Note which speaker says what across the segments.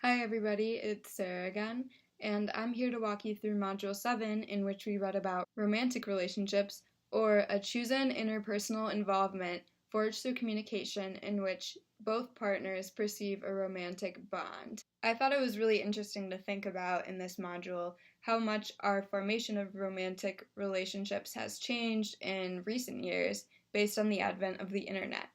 Speaker 1: Hi everybody, it's Sarah again, and I'm here to walk you through Module 7, in which we read about romantic relationships, or a chosen interpersonal involvement forged through communication in which both partners perceive a romantic bond. I thought it was really interesting to think about in this module how much our formation of romantic relationships has changed in recent years based on the advent of the internet.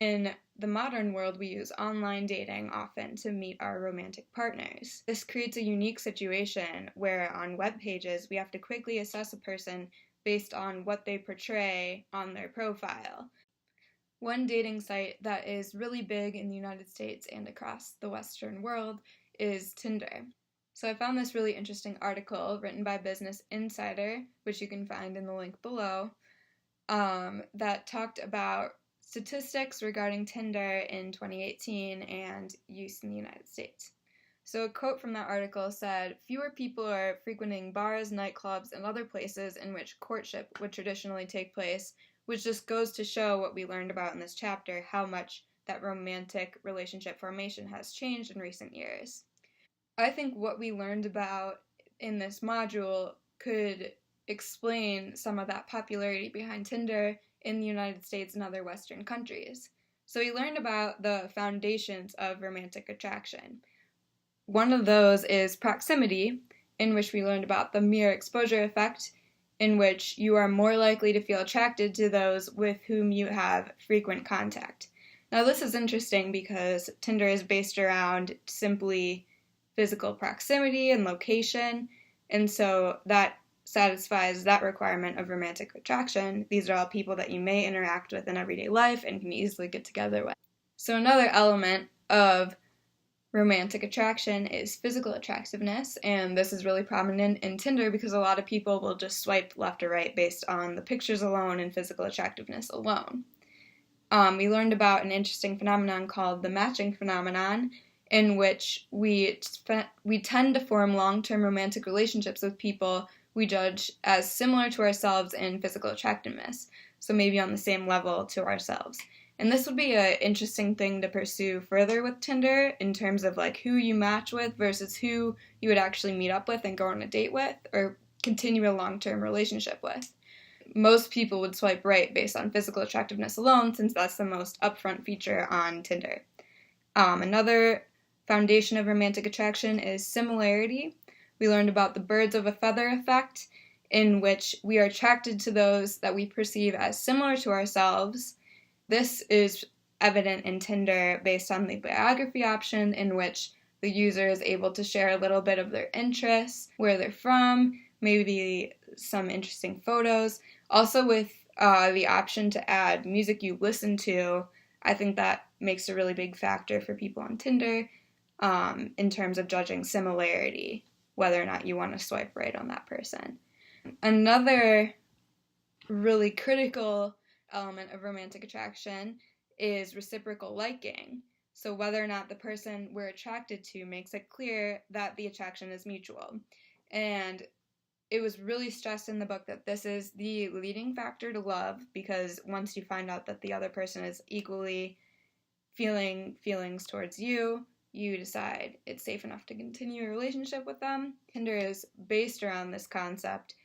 Speaker 1: In the modern world, we use online dating often to meet our romantic partners. This creates a unique situation where on web pages we have to quickly assess a person based on what they portray on their profile. One dating site that is really big in the United States and across the Western world is Tinder. So I found this really interesting article written by Business Insider, which you can find in the link below, that talked about statistics regarding Tinder in 2018 and use in the United States. So a quote from that article said, "Fewer people are frequenting bars, nightclubs, and other places in which courtship would traditionally take place," which just goes to show what we learned about in this chapter, how much that romantic relationship formation has changed in recent years. I think what we learned about in this module could explain some of that popularity behind Tinder in the United States and other Western countries. So we learned about the foundations of romantic attraction. One of those is proximity, in which we learned about the mere exposure effect, in which you are more likely to feel attracted to those with whom you have frequent contact. Now this is interesting because Tinder is based around simply physical proximity and location, and so that satisfies that requirement of romantic attraction. These are all people that you may interact with in everyday life and can easily get together with. So another element of romantic attraction is physical attractiveness, and this is really prominent in Tinder because a lot of people will just swipe left or right based on the pictures alone and physical attractiveness alone. We learned about an interesting phenomenon called the matching phenomenon, in which we tend to form long-term romantic relationships with people we judge as similar to ourselves in physical attractiveness, so maybe on the same level to ourselves. And this would be an interesting thing to pursue further with Tinder in terms of like who you match with versus who you would actually meet up with and go on a date with or continue a long-term relationship with. Most people would swipe right based on physical attractiveness alone, since that's the most upfront feature on Tinder. Another foundation of romantic attraction is similarity. We learned about the birds of a feather effect, in which we are attracted to those that we perceive as similar to ourselves. This is evident in Tinder based on the biography option, in which the user is able to share a little bit of their interests, where they're from, maybe some interesting photos. Also with the option to add music you listen to, I think that makes a really big factor for people on Tinder in terms of judging similarity, whether or not you want to swipe right on that person. Another really critical element of romantic attraction is reciprocal liking. So whether or not the person we're attracted to makes it clear that the attraction is mutual. And it was really stressed in the book that this is the leading factor to love, because once you find out that the other person is equally feeling feelings towards you, you decide it's safe enough to continue a relationship with them. Tinder is based around this concept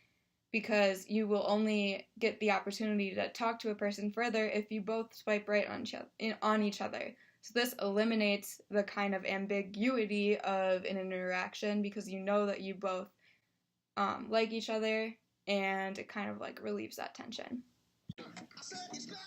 Speaker 1: because you will only get the opportunity to talk to a person further if you both swipe right on each other. So this eliminates the kind of ambiguity of an interaction because you know that you both like each other, and it kind of like relieves that tension.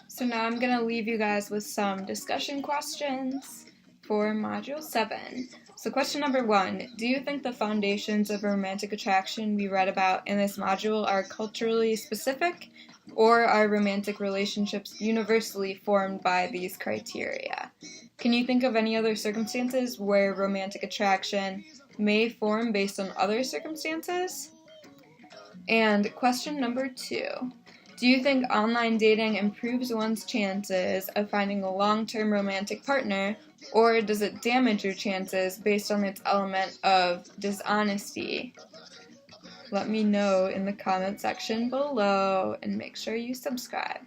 Speaker 1: So now I'm going to leave you guys with some discussion questions for Module 7. So question number 1, do you think the foundations of romantic attraction we read about in this module are culturally specific, or are romantic relationships universally formed by these criteria? Can you think of any other circumstances where romantic attraction may form based on other circumstances? And question number 2, do you think online dating improves one's chances of finding a long-term romantic partner, or does it damage your chances based on its element of dishonesty? Let me know in the comment section below, and make sure you subscribe.